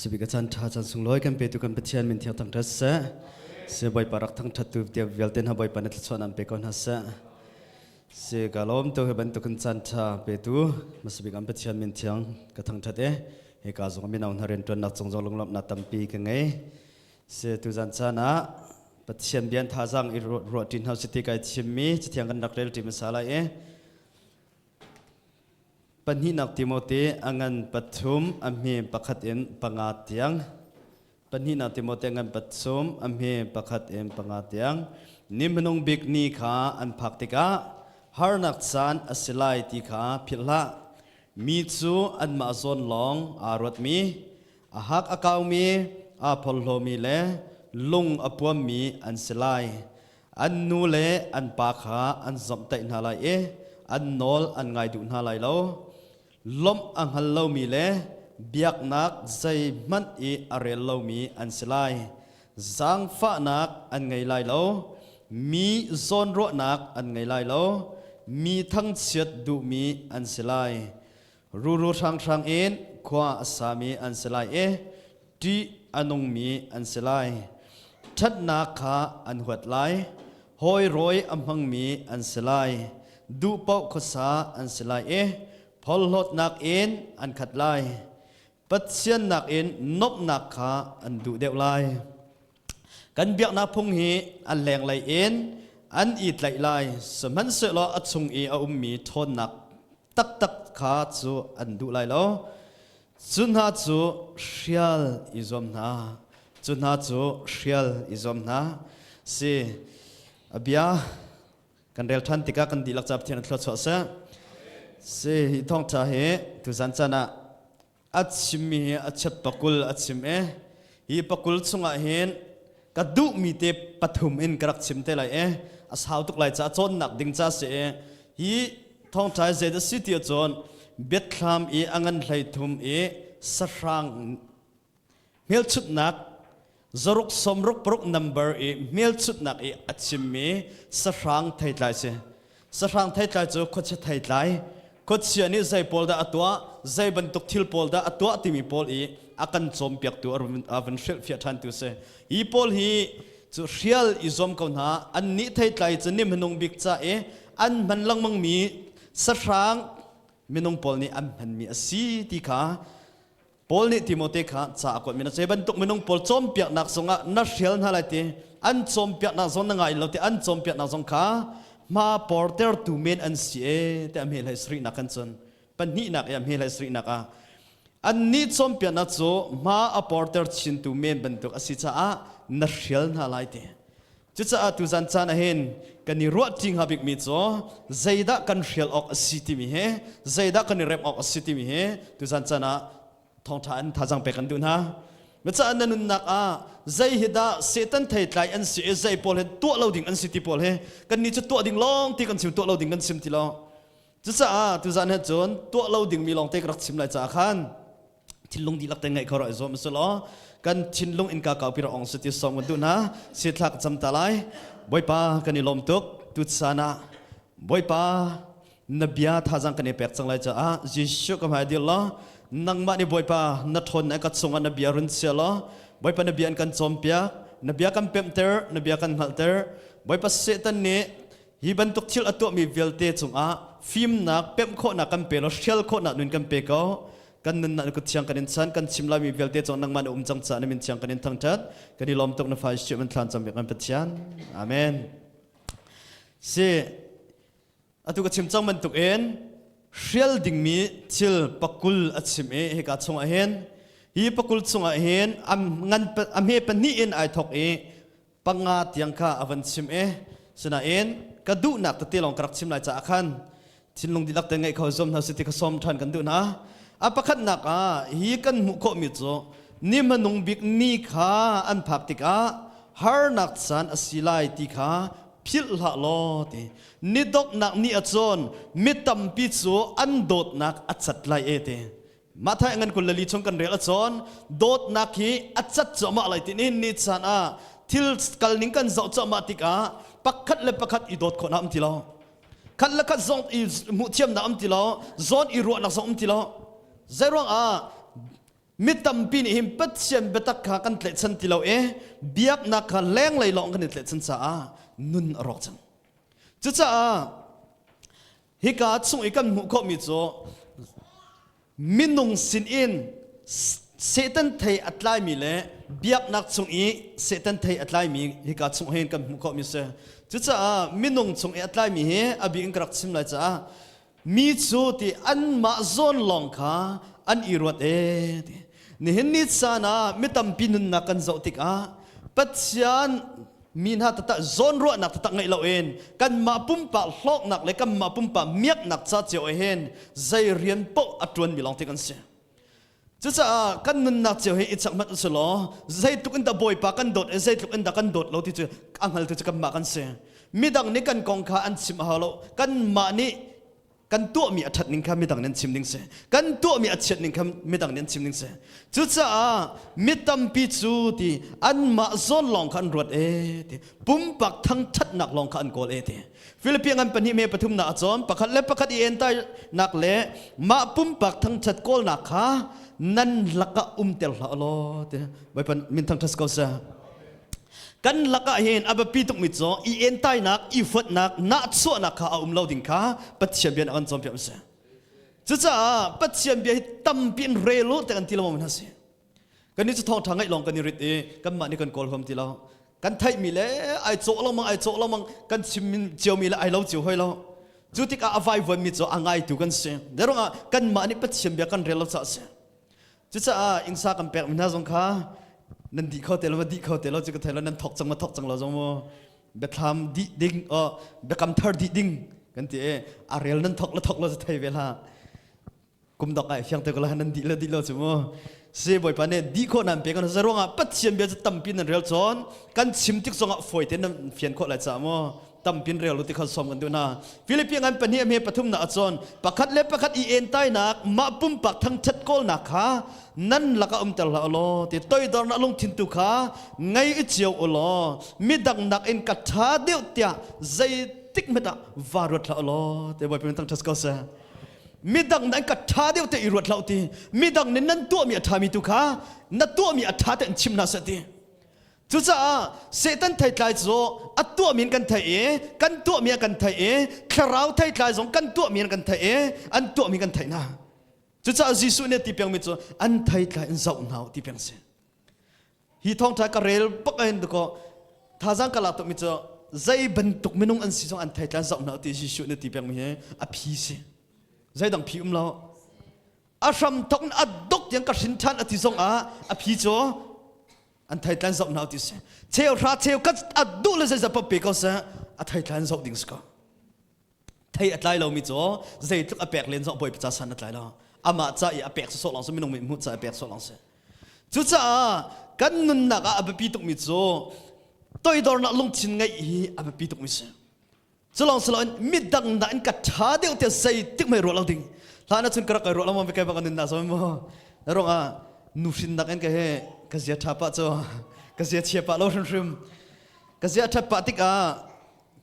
สิบิกจันทาจันสุงลอยกันเปตุกันเปเทียนมินเทียทั้งทัศเสบอยปารักทั้งทัดตุเตียเวลเตนหาบอยปานัทสวนันเปกอนฮัสเสกาลอมตัวเฮบันตุกันจันทาเปตุมาสิบิกันเปเทียนมินเทียงกทั้งทัดเฮกาจงมินเอาหน้าเรนตัวนักจงลงลบนัดตัมปีกันไงเสตุจันทานะเปเทียนเบียนท่าจังอิรวดินเฮาสิติกายชิมมีจิตยังกันนักเรลติมสาลายปัญหานักติโมเตอังันปัจจุมอัมเฮปะขัดเอ็นปังอาเตียงปัญหานักติโมเตอังันปัจจุมอัมเฮปะขัดเอ็นปังอาเตียงนิมนงบิกนีขาอันพักติกาฮาร์นักซานอัสไลติขาพิลละมีจูอันมาซอนลองอารวดมีอาฮักอากาวมีอาพอลโลมีเลลุงอปวมมีอันสไลอันนูเลอันปาขาอันสมเตนาลายอันนอลอันไงดูนาลายโลลมอังฮัลโลมีเลเบียกนักใจมันอีอาเรลโลมีอันสลายจังฟ้านักอันไงไลโลมีโซนรนักอันไงไลโลมีทั้งเฉียดดูมีอันสลายรูทางเอ็นขวาสามีอันสลายที่อันงมีอันสลายชัดนักขาอันหัวไหลหอยรอยอัมหังมีอันสลายดูเป่าขสาอันสลายพอลดนักเอ็นอันขัดไลปัจเจียนนักเอ็นนบนักขาอันดุเดียวไลกันเบียกนักพงฮีอันแรงไลเอ็นอันอีดไลสมันเสลออัดซุงอีอาอุมมีทนนักตักขาจูอันดุไลโลจุนหาจูเชียลอิซอมนาจุนหาจูเชียลอิซอมนาสิอเบียกันเรลทันติกากันดีลักจับเทียนทลอดเสเสียท้องชาเหตุสันจนะอัดชิมีอัดเชปกุลอัดชิมฮีปกุลสุงอาเห็นกระดูมีเตปฐุมอินกระชิมเตลัยอาสาวตุกไลจ้าจนหนักดิ่งจ้าเสียฮีท้องชายเจดสิทธิจนเบ็ดคลามอังันไหลทุมสร้างเมลชุดนักจรุกสมรุกปรุกนัมเบอร์เมลชุดนักอัดชิมีสร้างไทยไลเสียสร้างไทยไลจูขดเชไทยไลกดเสียนี่ใจพอลดาตัวใจบรรทุกทิลพอลดาตัวที่มีพอลอากันจมเปียกตัวอาวันเชลฟิทันตัวเสอีพอลฮีจะเชียลอีจอมกันหาอันนี้ไทยไทยจะนี่มันนงบิกจ้าอันมันลังมังมีสร้างมันนงพอลนี่อันมันมีสีที่ขาพอลนี่ที่โมเตขาจ้ากดมีนะใจบรรทุกมันนงพอลจมเปียกนักสงะนักเชียลนั่นแหละที่อันจมเปียกนักสงนั่งไงเราที่อันจมเปียกนักสงขามาพอร์เตอร์ตูเมนอันเสียแต่อเมริกาสรีนักกันจนปัญหานักอเมริกาสรีนักอันนี้จอมเปียนัดโจมาอพอร์เตอร์ชินตูเมนบรรทุกอสิจ้านักเชียลน่าไล่เตะจุดจ้าตุจันจานเห็นกันนี่รัวจริงฮับอีกมิโจใจดักกันเชียลออกอสิติมีเฮใจดักกันเรมออกอสิติมีเฮตุจันจานะทองทานท่าจังไปกันดูนะเมื่อจ้านั้นนักใจฮิดาเซตันไทยไลอันสิใจพอลเฮตัวเราดิ่งอันสิติพอลเฮกันนี่จะตัวดิ่งลองที่กันสิตัวเราดิ่งกันสิมที่เราจุดจ้าตุจันเฮจนตัวเราดิ่งมีลองเตกรักสิมไลจ้าขันทินลงดีลักแต่ไงเขารอไอ้โซมสุลอกันทินลงอินกาเก่าพิรองสติสองกันดูนะเสียทักจำตาไลบอยป้ากันนี่ลมตุกตุจานะบอยป้านบียาท่าจังกันนี่แปลกจังไลจ้าจิชุกมาดีละนังมานี่บอยป้านทนไอ้กัดส่งอันนบียารุนเสียละบอยป้านบียากันจอมเปียนบียากันเปมเตอร์นบียากันฮัลเตอร์บอยป้าเสตันนี่ฮีบันตุกชิลอตัวมีเวลเตจงฟิล์มนักเปมโคนักกันเปลเชลโคนักนุนกันเปก็กันนั่นนักเชียงกันอินสันกันชิมลามีเวลเตจงนังมันจังจานมินเชียงกันอินทั้งจัดกันนี่ลมตกนับไฟชิมันทลานจำเป็นกันเป็นเชียนอาเมนเสียอตุกชิมจังมันตุกเอ็นเชียลดิ่งมีชิลปักกุลอัดชิมเฮกัดส่งอาเห็นฮีปักกุลส่งอาเห็นงันเฮปนี่เอ็นไอทอกปังงาตียงข้าอวันชิมสนาเอ็นกระดูนักตะเตียลองกรักชิมไลจ่าขันชินลงดีลักแต่ไงเขาจมนาสิติกสมทันกันดูนะอาปะขัดนักฮีกันมุขมิโจนี่มันนงบิกนี่ขาอันพักติกาฮาร์นักสันอสิไลติขาพิลละโลตินิดกนักนี่อจนมิตัมปิโจอันโดดนักอัจฉริยะมาท้ายเงินคนละลีชงกันเรียลจนโดดนักฮีอัจฉริยะมาอะไรตินี่นิสันทิลสกัลนิงกันเจ้าจมาติกาปักขัดเล็บปักขัดอีโดดคนน้ำติลอขัดเล็กขัดซองอีมุเทียมน้ำติลอซอนอีรัวนักซองติลอใจร้อง มิตรปีนี้หิมปัจเจียนเบตักขากันเตะชันติเราเบียบนักขาแรงไหลลองกันเตะชันสานุนรอกจังจุดจ้าฮิกาส่งอีกันมุขมิโจมินุงสินอินเซตันไทยอัตไลมีเล่เบียบนักส่งอีเซตันไทยอัตไลมีฮิกาส่งเห็นกันมุขมิเสจุดจ้ามินุงส่งอัตไลมีเฮอบิอิงกรักซิมไลจ้ามีจูที่อันมาซอนลองขาอันอีรวดนี่เห็นนิสานะไม่ตำปีนุนนักกันเจ้าติกปัจจัยมีนาตตะซอนรัวนักตตะไงเรากันมาปุ่มปะลอกนักเลยกันมาปุ่มปะเมียกนักจ้าเจ้าใจเรียนโปอัตวนมีลองติกันเสียจุดจ้ากันนุนนักเจ้าอิจฉามันสุดล้อใจตุกันตะบอยปะกันโดดใจตุกันตะกันโดดเราที่จะอังหัลที่จะกันมากันเสียมีดังนี้กันกองขาอันสิมหาเรากันมานี่กันตัวมีอัฐนิงคำไม่ต่างนั้นชิมนิงเสกันตัวมีอัฐนิงคำไม่ต่างนั้นชิมนิงเสจุดจ้ามิตรปีจูที่อันมาซอนลองขันรวดที่ปุ่มปักทั้งชัดหนักลองขันโกลที่ฟิลิปปินส์เป็นหิมะปฐุมนาจอมปักขัดเล็บปักขัดเอ็นใต้หนักเละมาปุ่มปักทั้งชัดโกลหนักขานั่นลักะเตลละล้อที่ไว้เป็นมินทั้งทัศกษากันลักเห็นอับปีตุกมิโซอีเอ็นไตนักอีฟัดนักนัดส่วนนักข้าเราดิ่งข้าปัจเจียนเบียนอันจอมเปียมเสจุดจ้าปัจเจียนเบียนตั้มเปียนเรลุแต่กันที่เราไม่น่าเสียกันนี่จะท้องทางไงลองกันนี่ริดกันมานี่กันกอลความที่เรากันไทยมีเล่ไอโจเรามังไอโจเรามังกันชิมเจียวมีเล่ไอเราเจียวให้เราจุดที่ก้าไฟวันมิโซอ่างไอตุกันเสียเดี๋ยวเรากันมานี่ปัจเจียนเบียนกันเรลุซะเสียจุดจ้าอิงซากันเปียกมันน่าสงข้านั่นดีเขาแต่เราดีเขาแต่เราจะก็ไทยเรานั่นถกจังมาถกจังเราจังว่าเบคามดีดิ้งเบคามเธอร์ดีดิ้งกันที่อารีลนั่นถกแล้วถกเราจะไทยเวลากุมดอกไอ้เพียงแต่ก็เรานั่นดีเราจังว่าเสียบ่อยปานเนี่ยดีเขานั่นเป็นกันจะร้องปัจเจียนเบียจะตั้มปีนั่นเรียลจอนกันชิมติ๊กส่งฝอยเต็นนั่นเพียนเขาเลยจังว่าตั้มปีนเรียลรู้ที่เขาสมกันดูนะฟิลิปปินส์เป็นหิมะปฐุมนาจอนปักขัดเล็บปักขัดอีเอ็นใต้นักมาปุ่มปักทั้งชัดโกลนักขานั่นละก็เตลละล้อที่ตัวดอนนักลงทินตุขาไงอิจฉาล้อมีดังนักเอ็นกัดชาเดียวเตียใจติ๊กไม่ได้วารุดละล้อแต่บ่อยเป็นตั้งทัศกษามีดังนั้นกัดชาเดียวเตียอิรุดละตีมีดังนั้นตัวมีอัฐามีตุขานั่นตัวมีอัฐาแต่ชิมนาสติจุดจ้าเซตันไทยไทยโซอัตตัวมีกันไทยกันตัวมีกันไทยคราวไทยไทยโซกันตัวมีกันไทยอันตัวมีกันไทยนะจุดจ้าจิสุเนี่ยที่เพียงมิโซอันไทยไทยอันเจ้าหน้าที่เพียงเสียฮีทองไทยกระเรลปักเอ็นดูก็ท่าจังกะลาตุมิโซใจบรรทุกมินุงอันสิจงอันไทยไทยเจ้าหน้าที่จิสุเนี่ยที่เพียงมีอภิเษกใจดังพิมพ์เราอาชัมทอกอัดดกยังกระสินชันอธิจงอภิโซอันไทยไทยเจ้าหน้าที่เสียเที่ยวราเที่ยวก็อัดดูเลยจะปะเปก็เสียอันไทยไทยเจ้าดิ่งสกอไทยอัดไลเรามิโซใจทุกอเปกเลียนเจ้าบ่อยประชาชนอัดไลเราอามาจะอีอเปกสโซลังสมินงมิมุจะอเปกสโซลังเสจุดจ้ากันนุนนักอับปีตุกมิโซตัวอีดอร์นักลงชินไงอีอับปีตุกมิเสจุลองสลอนมิดังนันกัดชาเดียวเตะใส่ติ๊กไม่รู้เราดิ่งท่านั้นฉันกระไรรู้เราไม่เคยบอกกันนินนาสมัยมั้งแล้วรองนูชินนักเอ็นก็เฮก็เสียทับปะจ้าก็เสียเชียปะเราริมก็เสียทับปะติ๊ก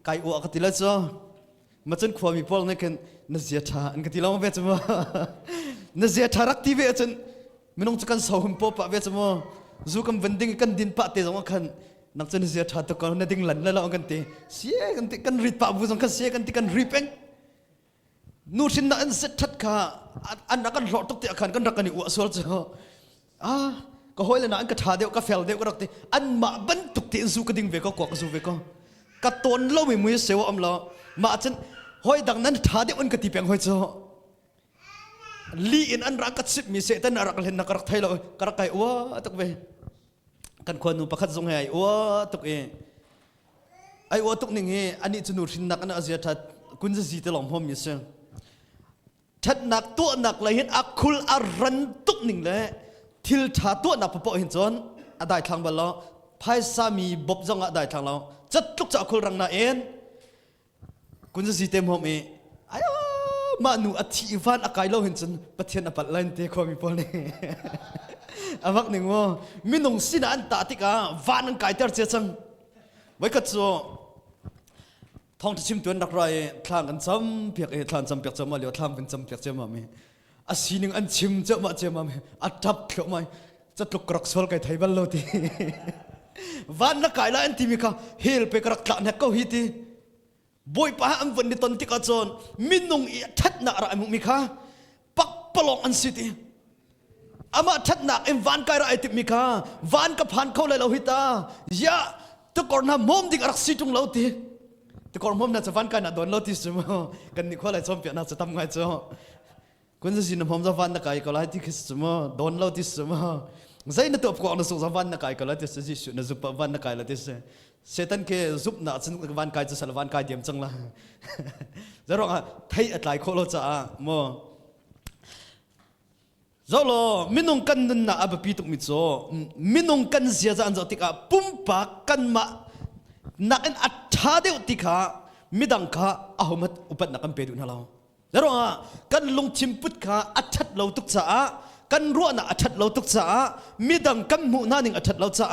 ไก่อวกติละจ้ามาจนความมีพอลนี่กันนั่นเสียท่าอันก็ที่เราไม่เวทมั้งนั่นเสียท่ารักที่เวทจนไม่ต้องจะกันสาวหุ่นปะเวทมั้งจู่กันวันดิ่งกันดินปะเตะสองกันนักจนเสียท่าตะกอนนั่นดิ่งหลันแล้วเรากันเตะเสียกันเตะกันรีดปะบุษงกันเสียกันเตะกันรีบเองนู่นสินะอันเสร็จทัดค่ะอันนักกันรอตกเตะกันกันรักกันอีอวดสวรรค์จ้าก็ห้อยเลยนะอันก็ท่าเดียวก็เฟลเดียวก็รักเตะอันมาบันตุกเตะจู่กันดิ่งเวก็กวกจู่เวก็กระตนเราไม่มือเสียวอำเรามาจนห้อยดังนั้นท่าเดียวอันก็ตีเปียงห้อยจ้าลีอินอันรักกัดสิบมีเศษแต่นรักเห็นนักรักไทยเรากรักไก่ว้าตุกเวกันควรนูประคัดทรงให้ว้าตุกไอ้ว้าตุกหนึ่งอันนี้จะนูรินนักอันอาเซียทัดคุณจะสีตลอดพร้อมมีเสียงทัดนักตัวนักเลยเห็นอักคุลอารันตุกหนึ่งเลยทิลท่าตัวนักพอเห็นจนได้ทางบอลเราไพ่สามีบบจงได้ทางเราจัดลุกจากอักคุลรังนาเอ็นคุณจะสีเต็มพร้อมไอ้มาหนูอธิวานอากาศเราเห็นจนประเทศนับลันเตะความมีพอเลยอาวักหนึ่งว่ามินงสินะอันตาติกาวานังไก่เตอร์เจสังไว้กัดโซท้องที่ชิมตัวนักไรทางกันจำเพียกทางจำเพียกจำมาเลี้ยวทางเป็นจำเพียกจำมามี asining an chim chama chama me atap khlo mai chatluk krak sol kai thai bal lo ti van na kai la an ti mi kha hel pe krak tla na ko hi ti boy pa am van ni ton ti ka chon minung I that na ra mu mi kha pak palong an city ama that na em van kai ra ai ti mi kha van ka phan kho le lo hi ta ya to korna mom dik rak si tung lo ti to kor mom na cha van kai na don lo ti su mo kan ni kho lai chom pya na cha tam ngai cho kun sin mom za van na kai ko lai ti khis su mo don lo ti su mo zai na top ko na su za van na kai ko lai ti si su na zu pa van na kai la ti se setan ke zup na chen van kai cha sal van kai diam chang la zarong a thai atlai kho lo cha mo zolo minung kan na abapi tuk mi cho minung kan zia za an zo tika pumpa kan ma na an atha de tika midang kha ahomat upat na kan pe du na law zaro kan lung chimput kha athat lo tuk cha kan ro na athat lo tuk cha midang kan mu na ning athat lo cha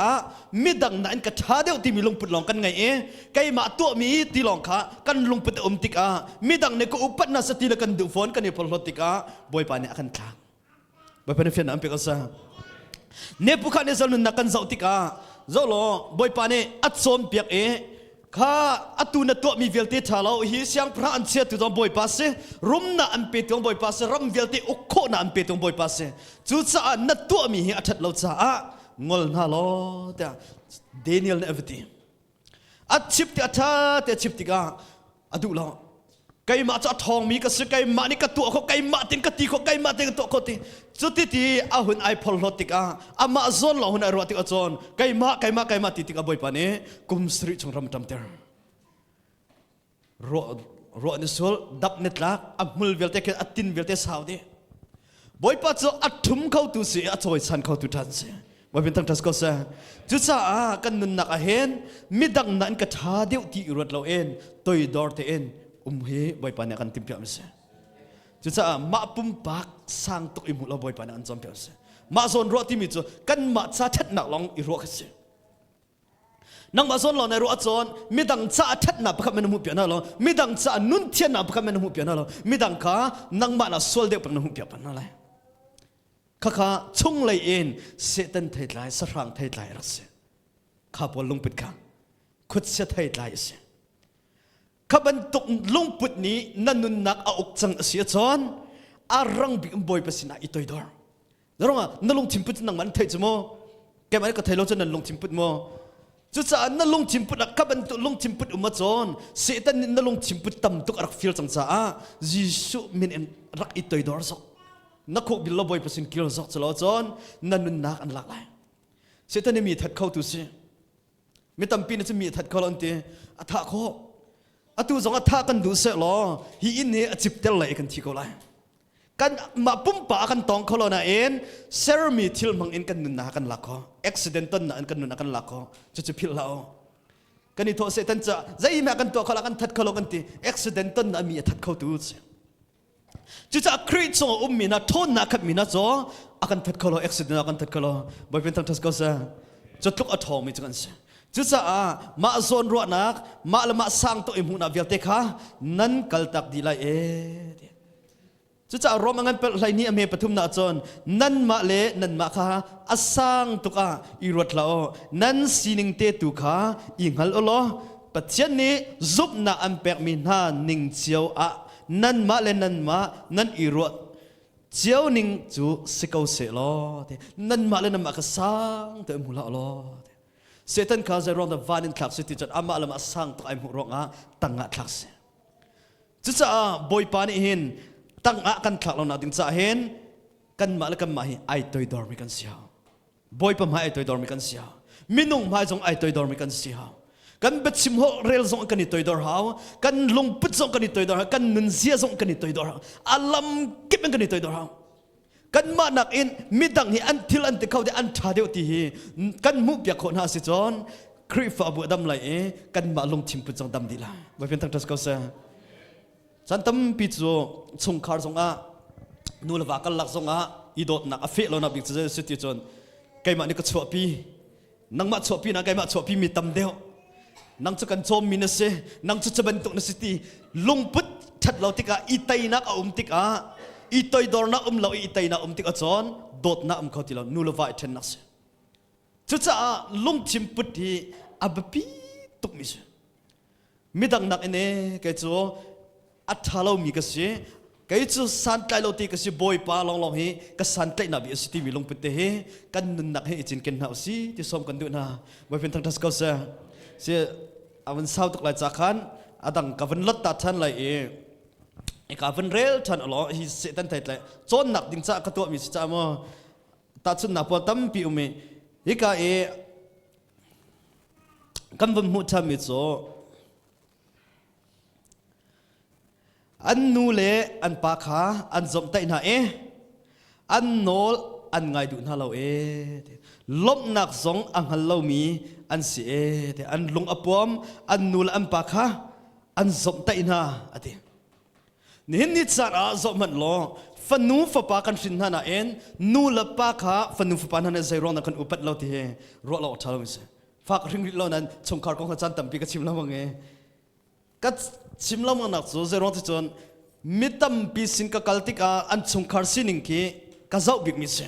midang na an ka tha de ti mi lung put long kan ngai e kai ma to mi ti long kha kan lung put tika midang ne ko upat na sa ti la kan du phone kan ni pol tika boy pa ne akan tha Bapak ni fian ampe kasa. Ne bukan ne zalun nakan zautika. Zolo boy pane atsom piak kha atu na to mi velte thalau hi siang pra an che tu dom boy passe rum na ampe tong boy passe ram velte okho na ampe tong boy passe. Chu cha na to mi hi athat lo cha ngol na lo ta Daniel na evti. At chip ti atha te chip ti ka adu lo. Kay ma cha thong mi ka se kay ma ni ka tu ko kay ma tin ka ti ko kay ma tin to ko ti chuti ti ahun ai phol lotika ama zon lo hun aro ti ka chon kay ma ti ti ka boy pa ne kum sri chung ram tam ter ro ni sol dap net la amul velte ke atin velte saudi boy pa cho athum khau tu se a choi san khau tu tan se wa bin tang tas ko sa chu cha kan nun nak a hen midang nan ka tha deu ti rot lo en toi dor te en he boy pa ne kan tim piam se chu cha ma pum pak sang to imu lo boy pa ne an chom piam se ma zon ro ti mi chu kan ma cha that nak long I ro khase nang ma zon lo na ro chon midang cha that na pakha men mu pian na lo midang cha nun thian na pakha men mu pian na lo midang kha nang ma na sol de pan mu pian pan na lai kha chung lai en setan thai lai sa rang thai lai ra se kha pol lung pit kha khut se thai lai se kaban tuk lung put ni nanun nak auk chang asia chon arang bi boy pasina itoi dor daronga nalung chimput nang man thai chmo keman ka thailo chon nalung chimput mo chu cha nalung chimput kaban tuk lung chimput uma chon setan nalung chimput tam tuk arak feel chang cha jisu min en rak itoi dor so nakhok bil boy pasin kil sok chalo chon nanun nak an lak lai setan ni mi that khau tu se mi tam pin che mi that kholon te atha kho atu zong atha kan du se lo hi in ne achip tel lai kan thi ko lai kan ma pum pa kan tong kholona en sermi thil mang in kan nun na kan lakho accident ton na kan nun na kan lakho chu chu phil lao kan ni tho se tan cha zai ma kan to khala kan that kholo kan ti accident ton na mi that khau tu chu cha create so mi na thon na khat mi na zo akan that kholo accident akan that kholo boy pen tang thas ko sa chotluk a thong mi chukan se chu cha ma zon ro nak ma lama sang to imu na velte kha nan kal tak dilai chu cha rom angan pel lai ni ame pathum na chon nan ma le nan ma kha asang to ka I rot lao nan sining te tu kha ingal olo pathian ni zup na an pek mi na ning chiao nan ma le nan ma nan I rot chiao ning chu sikau se lo nan ma le nan ma ka sang to mu la lo Satan kaza rong the van in class city chan ama alama sang to ai mu ronga tanga class chu cha boy pa ni hin tanga kan thak lo na ding cha hen kan ma la kan ma hi ai toi dor mi kan sia boy pa ma ai toi dor mi kan sia minung ma jong ai toi dor mi kan sia kan bet sim ho rel zong kan ni toi dor haw kan lung put zong kan ni toi dor kan nun zia zong kan ni toi dor alam kip kan ni toi dor haw kan ma nak in midang hi an thil an te khau de an tha deu ti hi kan mu pya kho na si chon kri fa bu dam lai kan ma long thim pu chang dam dila ba pen tak tas ko sa chan tam pi chu chung khar zong nu la wa kal lak zong I dot nak a fe lo na bi che se ti chon kai ma ni ka chho pi nang ma chho pi na kai ma chho pi mi tam deu nang chu kan chom mi na se nang chu chaban tok na si ti lung put that lo tika I tai nak a tika itoi dor na lo itei na tik a chon dot na kho ti lo nu lo vai then na se chu cha lung chim put hi abapi tuk mi se midang nak ene ke chu athalo mi ka se cái chú san tay lâu thì cái sự bồi pa long long hi cái san tay nào bị sự ti mi long bứt he cái nun nặc he chín cái nào si thì xóm cái đuôi na bồi bên thằng thắt câu se se avan sau tục lại chắc khăn adang cái vấn lót ta thân lại cái vấn rail thân ở hi sẽ tan tay lại chốn nặc đinh cha cái tuổi mi cha mo ta chun nạp tâm pi umi hi cái căn vấn mu tham mi cho an nu le an pa kha an zom tai na an nol an ngai du na lo lop nak zong ang halo mi an si te an lung apom an nul an pa kha an zom tai na ati nin ni chara zom man lo fanu fa pa kan sin na nu la pa kha fanu fa pa na zai ron na kan upat lo ti he ro lo thalo mi se fak ring lo nan chungkar ko chan tam pi ka chim la mangi kat chim la mang nak zo zai ron ti chon mitam pi sin ka kaltika an chungkar sining ki ka zau big mi se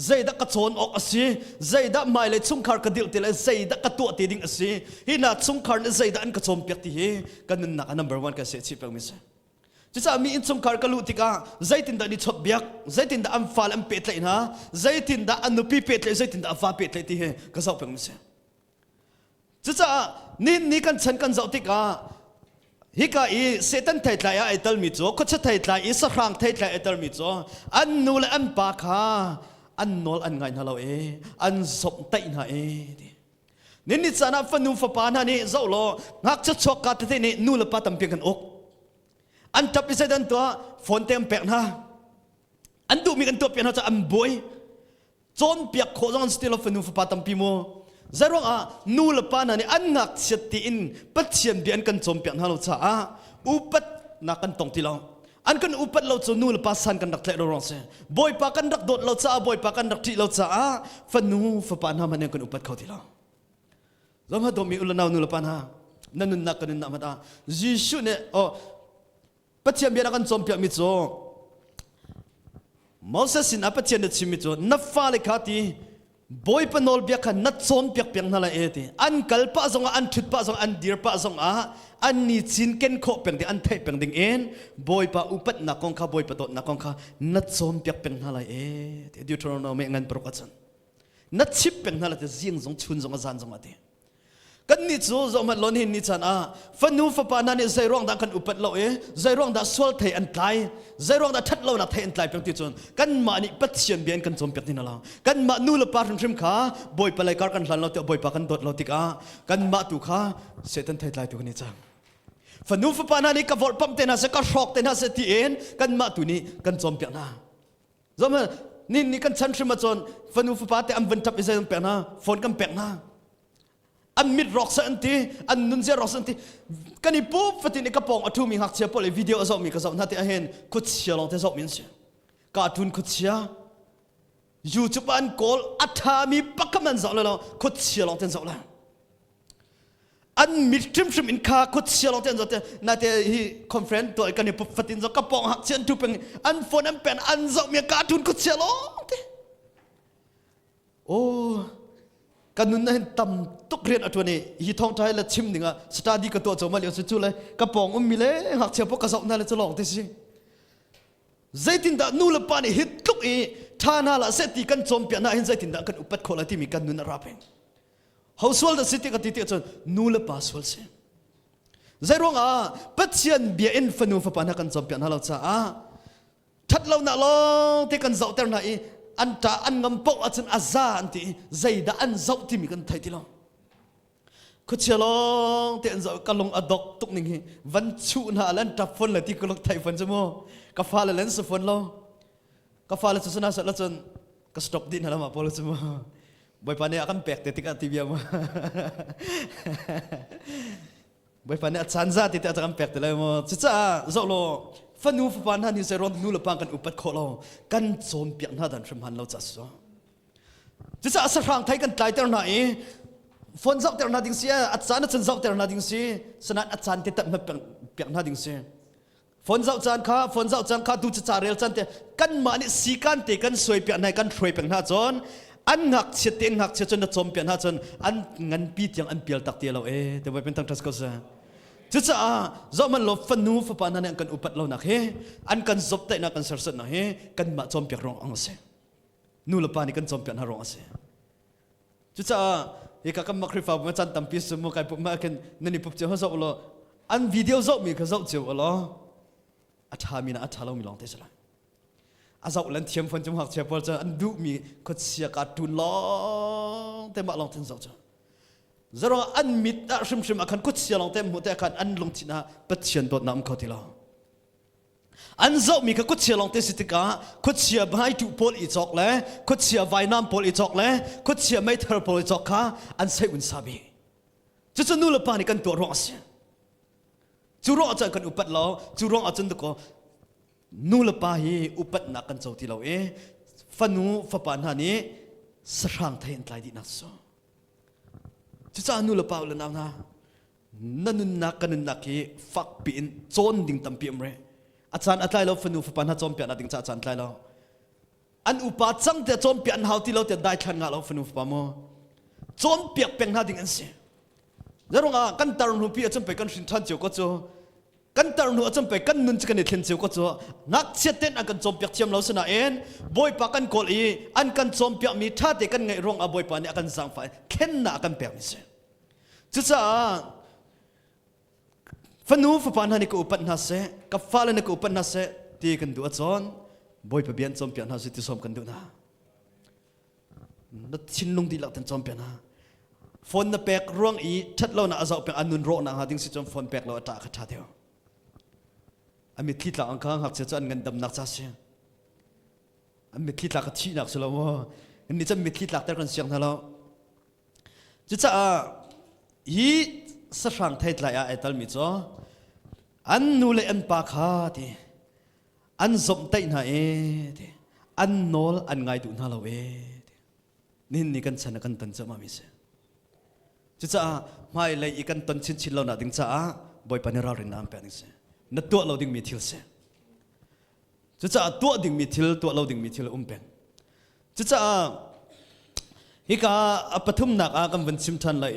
zai da ka chon ok asi zai da mai le chungkar ka dil til zai da ka tu ti ding asi hi na chungkar ne zai da an ka chom pek ti he kan na number 1 ka se chi pek mi se chứ sao mi in chung kar kalu tika zai tin da ni chop biak zai tin da am fal am pet lai na zai tin da an pi pet lai zai tin da fa pet lai ti he ka zau pek mi se chứ sao ni kan chan kan zau tika hi ka i setan thai tlai ai tal mi cho ko cha thai tlai i sa rang thai tlai ai tal mi cho an nu le an pa kha an nol an ngai na lo an zop tai na nin ni chana fanu fa pa na ni zau lo ngak cha chok ka te ni nu le pa tam pi kan ok an tap isai dan to phone tem pek na an du mi kan to pe na cha an boy chon piak kho jong still of fanu fa pa tam pi mo zarong nu le pa na ni an ngak chet ti in pathian bi an kan chom pian halo cha upat na kan tong ti lo an kan upat lo chu nu le pa san kan dak tle ro se boy pa kan dak dot lo cha boy pa kan dak ti lo cha fa nu fa pa na man kan upat kho ti lo zama do mi ulana nu le pa na nanun na kan na ma ta jishu ne pathian bi an kan chom pian mi cho Moses sin apathian de chimi cho na fa le khati boy panol biak kan nat chon piak piang na la eti an kalpa zong an thut pa zong an dir pa zong an ni chin ken kho peng de an thai peng ding en boy pa upat na kong kha boy pa tot na kong kha nat chon piak peng na la eti Deuteronomy ngan prokachan nat chip peng na la te jing zong chun zong azan zong ati kan ni chu zo ma lon hin ni chan fanu fa pa na ni zai rong da kan upat lo zai rong da sol thai an tlai zai rong da that lo na thai an tlai peng ti chon kan ma ni pathian bian kan chom pek ni na la kan ma nu la pa thrim kha boy pa lai kar kan hlan lo te boy pa kan dot lo ti ka kan ma tu kha setan thai tlai tu ni cha fanu fa pa na ni ka vol pam te na se ka shok te na se ti en kan ma tu ni kan chom pek na zo ma ni kan chan thrim ma chon fanu fa pa te am van tap izai pek na phone kan pek na an mit rock sa anti an nun zia rock sa anti kani pu fatin ka pong atu mi hak chia pole video azo mi ka zo na te a hen khut chia long te zo min sia cartoon khut chia YouTube an call atha mi pakaman zo lo khut chia long ten zo la an mit trim in kha khut chia long ten zo te na te hi conference to kani pu fatin zo ka pong hak chen tu peng an phone an pen an zo mi cartoon khut chia long te oh kanun na tam tuk rian atwa ni hi thong thai la chim ninga study ka to choma le chu le ka pong mi le hak che po ka zau na le chlong te si zaitin da nu la pa ni hit tuk thana la seti kan chom pia na hin zaitin da kan upat khola ti mi kan nun ra pen household da city ka ti ti chon nu la pa swal se zai rong pathian bia in fanu fa pa na kan chom pia na lo cha that lo na lo te kan zau ter na an ta an ngam po achun azza anti zaida an zau ti mi kan thai ti lo khu chelong te an zau kalong adok tuk ning hi van chu na lan ta phone la ti ko lok thai phone jamo ka fa la len su phone lo ka fa la chu na sa la chon ka stop din hala ma pol jamo boy pa ne akan pek te ti ka ti bia ma boy pa ne chanza ti ta akan pek te la mo cha zau lo fanu fa pa na ni se ron nu la pang kan upat kho lo kan chom piak na dan from han lo cha so chu cha sa rang thai kan tlai ter na phone zau ter na ding sia at chan chen zau ter na ding si sanat at chan te tat ma piak na ding si ฝนเจ้าจันข้าดูจะจ่าเรียลจันเตกันมานี่สีกันเตกันสวยเปียนให้กันช่วยเป็นหน้าจนอันหักเสียเตียงหักเสียจนจะจมเปียนหน้าจนอันงันปียังอันเปียลตักเตียเราแต่ว่าเป็นทางทัศน์ก็ซะจะจะมันลบฟันนูฟันปานนั่นกันอุปัตเราหนักอันกันจบแต่นักกันเสร์สนะกันมาจมเปียกรองอังเสนูละปานี่กันจมเปียนหารองอังเสจะอีกคำมาคริฟ้าเมื่อจันตั้มพิสมุกไอ้พวกมากันนั่นนี่ปุ๊บเจ้าเขาจะว่าอันวิดีโอจะมีเขาจะเจ้าว่าอัฐามีนะอัฐาเรามีลองเทสละอาจจะเล่นเทียมฟันจมูกเชียบพอจะอันดูมีคนเสียการตุนลองแต่มาลองเทนจะจะรออันมิดชิมอาคันกุศเสียลองเต็มหัวแต่อาคันอันลงที่น่ะปัจจัยตัวน้ำเขาทีละอันจะมีกุศเสียลองเตสิติกากุศเสียใบถูกโพลอีจอกเลยกุศเสียใบน้ำโพลอีจอกเลยกุศเสียไม่เทอร์โพลอีจอกค่ะอันใส่อุนซาบีจะนู่นละปานี่กันตัวร้องเสียจูร้องอาจารย์กันอุปัตเราจูร้องอาจารย์ตะโกนู่นละปาฮีอุปัตนักกันเจ้าที่เราฟันนูฟันปานหานี้สร้างไทยอันไกลดีนักโซจะนู่นละปาอุลนาวนะนั่นนุนนักกันนุนนักฮีฟักปีนโจนดิ่งตั้มปีมเรอาจารย์อัตไลเราฟันนูฟันปานหาโจมเปียนดิ่งอาจารย์ไตเราอันอุปัตจังแต่โจมเปียนหาวที่เราแต่ได้ทันงาเราฟันนูฟันปามโจมเปียกเป็นหาดิ่งอันเสียจะร้องกันตารุพี่อาจารย์ไปกันสินทันเจ้าก็จ้กันตารุอาจารย์ไปกันนุนจะกันเห็นเจ้าก็จ้นักเสียเต้นอันกันจมเปียกเทียมเราสนะบอยปากันกอลีอันกันจมเปียกมีท่าเตกันไงร้องบอยปาเนี่ยกันสังไฟเข็นหน้ากันเปียกนี่เสียจะฟันนูฟันปานนี่ก็อุปนัสเสกับฟ้าเลยนี่ก็อุปนัสเสตีกันดูอาจารย์บอยไปเบียนจมเปียกน่าสิที่สมกันดูนะนัดชินลงดีหลักทันจมเปียกนะฝนน่ะแปกร่วงอีทัดเราน่ะอาจจะเป็นอันนุนโรนะฮะดิ้งสิจอมฝนแปกเราตาขัดท่าเดียวอันมีที่หลักอังคารหักเสียจนเงินดำนักจ้าเสียอันมีที่หลักที่หนักสุดแล้วว่าอันนี้จะมีที่หลักแต่กันเสียงนั่นแล้วจะฮีสร้างไทยหลายไอ้ตัลมิจ้ออันนูเลอันปากฮาทีอันสมไตน่ะทีอันโนลอันไงดูน่าเรานี่กันฉันกันตันจะมามิเสจะไม่เลยอีกันต้นชิ้นเราหนาดิ้งจ้าบอยปานเราเรียนน้ำเป็นสิ่งนั่นตัวเราดิ้งมีทิลเสจะตัวดิ้งมีทิลตัวเราดิ้งมีทิลเป็นจะฮิกาปฐุมนักอากันวันชิมทันเลย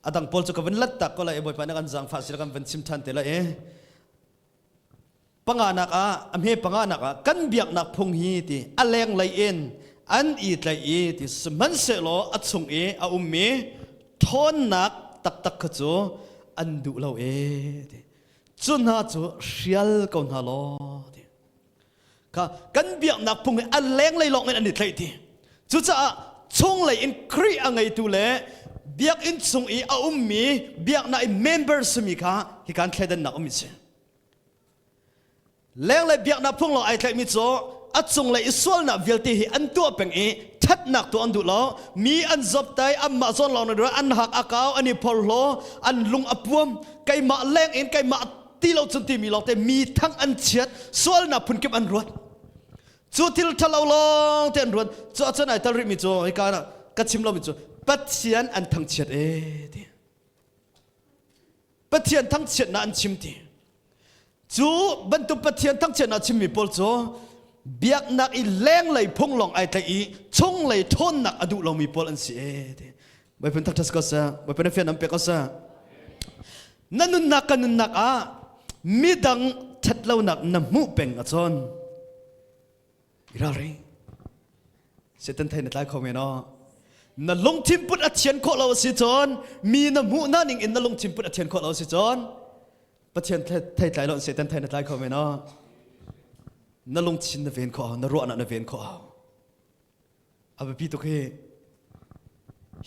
อาดังพอลจะกันวันลัดตักก็เลยบอยปานกันจังฟ้าสิกันวันชิมทันเตเลยปังอานักอเมปังอานักกันเบียกนักพงฮีตีอแรงเลยอันอีไลที่สมันเสลออัดส่งอาอุมมีทอนนักตักขจูอันดูเราจุนหาจูเชียลก่อนฮาโลค่ะกันเบียกนักพุ่งอันแรงเลยลองในอันนี้เลยที่จุจะชงเลยอินครีอังไงตัวเล่เบียกอินส่งอาอุมมีเบียกนักเมมเบอร์สมีค่ะที่การแค่เดินนักอุมมีเสแรงเลยเบียกนักพุ่งเราไอ้ใครมิโซอัดส่งเลยอิสวลนักวิลตีอันตัวเป็นทัดนักตัวอันดูแล้วมีอันจับไตอันมาซอนเราในเรื่องอันหักอากาอันนี้พอลโลอันลุงอับวมไก่มาแรงไก่มาตีเราจนที่มีเราแต่มีทั้งอันเฉียดสวลนักพุ่นเก็บอันรวดจู่ที่เราทะเลาะลงเต็นรวดจู่อาจารย์ไอ้ตาริมิจู่ไอ้การกัดชิมเรามิจู่ปัจเจียนอันทั้งเฉียดปัจเจียนทั้งเฉียดน่ะอันชิมทีจู่บรรทุกปัจเจียนทั้งเฉียดน่ะชิมมีพอลจู่เบียกนักอีแรงเลยพงหลงไอ้แต่อีชงเลยทนนักอดุเรามีพอลันเสียไปเป็นทักทัศก็ซะไปเป็นเฟียนน้ำเปก็ซะนั่นนักกันนักมีดังชัดเรานักน้ำมูเป็นอ่ะจนอะไรเสร็จทันทีในท้ายคอมเมนต์นั่นลงทิมปุดอัดเชียนข้อเราสิจนมีน้ำมูนั่นเองนั่นลงทิมปุดอัดเชียนข้อเราสิจนประเทศไทยเราเสร็จทันทีในท้ายคอมเมนต์นั่นลงชินนเวนข้อนั่นรัวนั่นเวนข้ออาไปพี่ตุกเฮ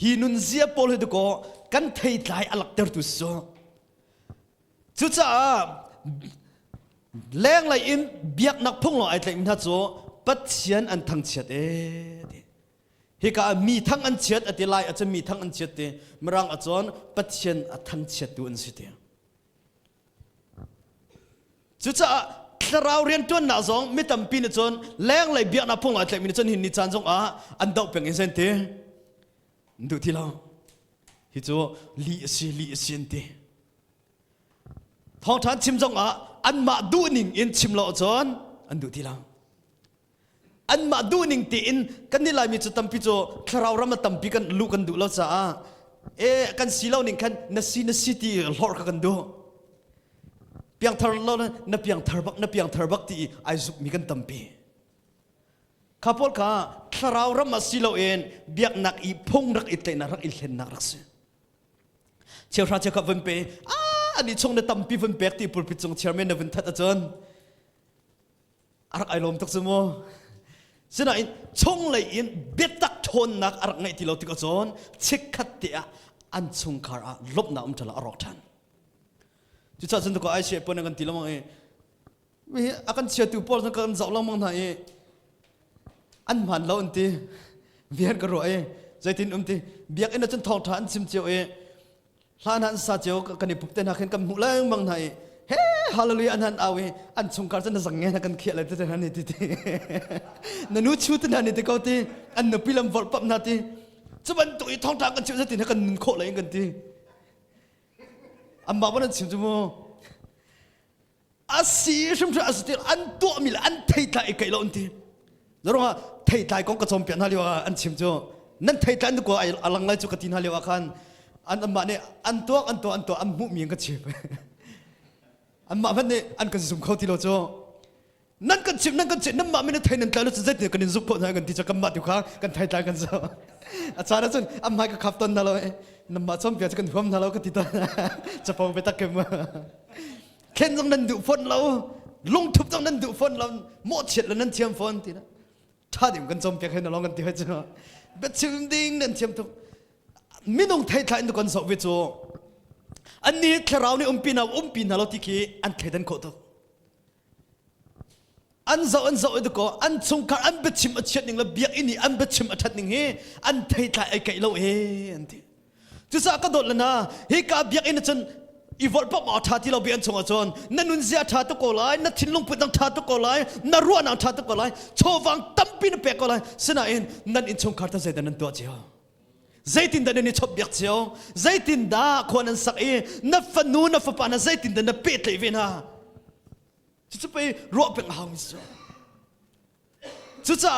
ฮีนุนเสียปอลให้ตุกกันไทยไทยอลักเตอร์ตุสจุดจ้าแรงเลยอินเบียกนักพุ่งลงไอ้แต่อินทัศน์ปัจเจียนอันทั้งเฉียดฮิกามีทั้งอันเฉียดอัติไลอาจจะมีทั้งอันเฉียดมรังอาจารย์ปัจเจียนอันทั้งเฉียดตัวอันสิจุดจ้าเราเรียนจนหน้าสองไม่จำเป็นจนแรงเลยเบียกนับพงอะไรแต่มีจนหินนิจานสองอันเดาเป็นเส้นเตดูที่เราฮิจูลีสินเต ทองทานชิมจงอันมาดูนิ่งอินชิมโลจอนอันดูทีหลังอันมาดูนิ่งตีอินกันนี่ลายมีจุดตั้มพิโจคราวรำมาตั้มพิกันลูกันดูแล้วจ้ากันสีเหล่านิ่งกันนัสซีตีหลอกกันดูเพียงทาร์เรานับเพียงทาร์บักตีไอซุมีกันตั้มปีข้าพเจ้าคราวรำมาสีเหล่าเองเบียกนักอีพงนักอีเตนักอีเล่นนักรักษาเชื่อราชกับวันเปอันนี้ชงในตั้มปีวันเปกตีปุรพิจงเชื่อเมนในวันทัดอาจารย์อารักไอลมตุกสมอฉะนั้นชงเลยอินเบ็ดตักทนนักอารักไงที่เราติดกับจอนเช็คขัดเตะอันชงคาราลบน้ำจะละอรอกทันจุดจ้าฉันตัวก็ไอเชี่ยปนกันตีละมั้งไม่อาการเชี่ยตัวปอลสังกันจับละมั้งไหนอันมันเราอันตีเวียนกระโดดใจตินตีเบียกอินจนทองฐานซิมเจียวลานันซาเจียวกันนี่ปุ๊บเต้นหักกันมุลางบางไหนเฮ้ฮาเลลูยาอันนั้นเอาอันชงการจะนั่งสังเกตกันเขียนอะไรตัวนั้นนี่ทีนั่นนู้ชูตัวนั้นนี่เขาทีอันนู้พิลัมวอลปั๊บนาทีจะมันตัวทองทางกันชิวจะตินกันโคอะไรกันทีอันมาวันนั้นชิมจมูกอาศีชิมจะอาศีอันตัวมีละอันไทยไทยไก่ละอันทีแล้วว่าไทยไทยของกระจอมเปลี่ยนฮาเลวอันชิมจูนั่นไทยไทยนั่นก็ไอ้อลังไลจุกตินฮาเลวคันอันมาเนี่ยอันตัวอันมุมีกันชิบอันมาพันเนี่ยอันกันสุ่มเข้าที่เราโจนั่นกันชิบนั่นมาไม่ได้ไทยนั่นแต่เราจะได้กันซุปคนกันที่จะกันมาอยู่ข้างกันไทยกันโจอาจารย์ส่วนอันมาก็ขับต้นนั่นเลยนั่นมาซ้อมเปียจะกันหัวนั่นเราก็ติดต่อจะพอไปตักเก็บมาเข็นตรงนั้นดูฝนเราลงทุบตรงนั้นดูฝนเราหมดเฉดแล้วนั่นเทียมฝนทีนะถ้าเดี๋ยวกันซ้อมเปียให้นั่นลองกันที่ว่าจะเบ็ดชิมดิ้งนั่นเทียมทุกไม่ต้องไทยดูกันสอบวิจูอันนี้คราวนี้ปีนาเราที่ขี้อันไทยดันโคตรอันเจ้าดูก็อันสงครามอันเบ็ดชิมอัดเช็ดหนึ่งละเบียกอินี่อันเบ็ดชิมอัดทัดหนึ่งเฮอันไทยไอ้ไก่เราอันที่จุดสักก็โดดแล้วนะเฮกาเบียกอินจนอีวอลปั๊บมาทัดที่เราเบียนชงอาจารย์นั่นนุ่นเสียทัดตุกโกไลนั่นทิ้งลงไปตั้งทัดตุกโกไลนั่นรัวนั่งทัดตุกโกไลโชวังตั้มปีนเปกโกไลสนาอินนั่นอินสงครามตั้งใจนั่นตัวเจ้าใจตินดานี่ชอบเบียกเชียวใจตินดาคนนั้นสักนับฟันนูนับฟันปานะใจตินดานับเป็ดเลยเวนะจะไปรวบเป็นหางมิสจุดจ้า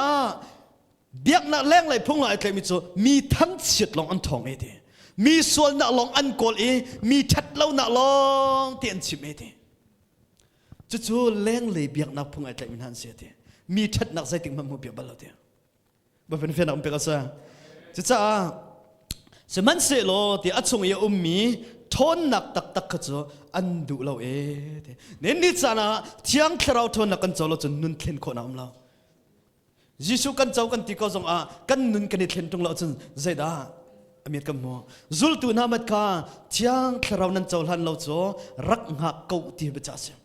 เบียกนักแรงเลยพุ่งเลยมิสมีทั้งเฉียดลองอันทองดีมีส่วนนักลองอันโกลมีชัดเล่านักลองเตียนชิมดีจุดแรงเลยเบียกนักพุ่งเลยมินหันเสียดีมีชัดนักใจติงมันมือเบียกบัลลังเดียบ่เป็นเพื่อนนักเป็นกษัตริย์จุดจ้าสมันเสโลที่อัศงยามีทนนักตักขจอันดูเราเนี่ยนี่จ้านะที่ยังคราวทนนักกันเจ้าเราจนนุ่นเทนคนน้ำเรายิสุกันเจ้ากันที่เขาส่งกันนุ่นกันนี่เทนตรงเราจนใจด่าอเมริกันมัวจุลตุนามัดข้าที่ยังคราวนั้นเจ้าหันเราจ้รักหักเกาที่เบจ่าเสีย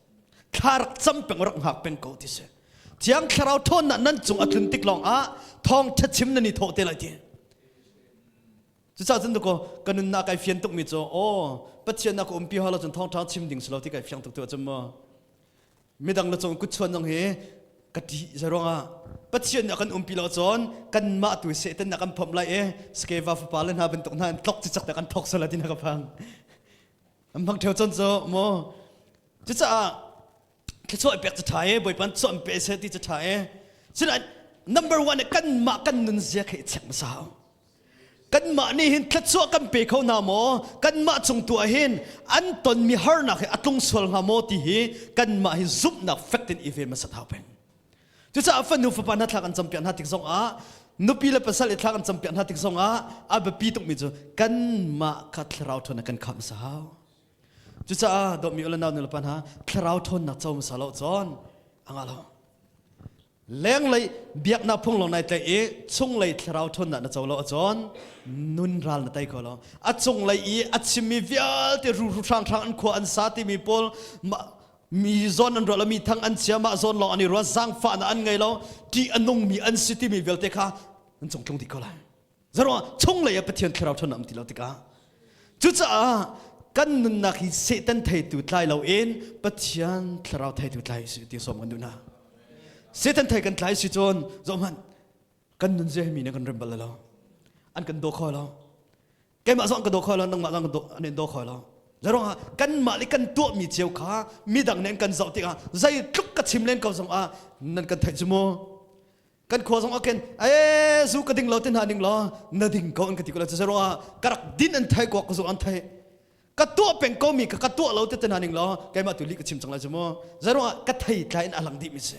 ข้ารักจำเป็นรักหักเป็นเกาที่เสียที่ยังคราวทนนั้นจงอัดลินติกลองทองชัดชิมนั่นนี่โทษเท่าไรทีจุดจ้าจันทุกคนกันนักไอเฟียนตุกมิโจโอ้ปัจเจียนักอุปยาเราจนท้องท้าชิมดิ่งสลาวที่ไอเฟียนตุกตัวจำมาไม่ดังเราจงกุศลจังเฮกัดที่จะร้องปัจเจียนักกันอุปยาเราจนกันมาตัวเสด็จนักกันพมไลสเกวาฟปาเลนหาเป็นตุกนั้นตกจิตจักแต่กันตกสลัดที่นักพังบางเที่ยวจนโจโมจุดจ้าแค่ช่วยเปียกจะถ่ายบ่อยปันส่วนเปียกเสด็จจะถ่ายฉะนั้น number one กันมากันนุนเสียแค่เฉียงสาวกันมานี่หินทัดซัวกันเปเขาหน้าโมกันมาจงตัวหินอันตนมีฮาร์นักอัตลงสวลหาโมที่ฮีกันมาหิซุบนักเฟกตินอีเวนมาสัตว์เอาเป็นจุดจ้าฟันนูฟปานัทลักันจำเป็นหัดติกซองนุปีละภาษาเลทลักันจำเป็นหัดติกซองอาบปีตุกมิจูกันมาคัดเราทนกันคำสาวจุดจ้าดอกมีอุลนาวนุลปันหาคเราทนนักเจ้ามุสาลจอนอังอาลาแรงเลยเบียกนับพุ่งลงในใจชงเลยเราทนนักเจ้าเราจอนนุนรัลนัตไอคนละอัดจงเลยอัดชิมีวิลที่รูทางอันขวานสาธิมีพอลมีโซนอันเรามีทั้งอันเสียมาโซนเราอันนี้รัวสังฟ้าอันไงเราที่อันนงมีอันสิที่มีวิลเตค่ะอันจงตรงที่คนละจะรู้ว่าชงเลยปฏิญาณเราทนนักที่เราติกาจุดจ้ากันนุนนักฮิเซตันไทยตุดไลเราปฏิญาณเราไทยตุดไลสุดที่สมกันดูนะเซตันไทยกันไลสุดจนสมมันกันนุนเจมีนักกันเริ่มบัลลังอันกันโดคอยเราแกมาส่งกันโดคอยเรานั่งมาส่งกันโดอันนี้โดคอยเรา จะร้องกันมาลิกันตัวมีเจียวขามีดังเน้นกันเจ้าติกาใจทุกกระชิมเล่นเขาส่งนั่นกันไทยจโมกันขวาส่งกันสู้กระดิ่งเราตินหาดิ่งล้อนาดิ่งเขาอันกติกาจะร้องกระดินอันไทยกว่าก็ส่งอันไทยกระตัวเป็นก็มีกระตัวเราตินหาดิ่งล้อแกมาตุลิกระชิมจังเลยจโมจะร้องกระไทยไทยอันหลังดิมิเส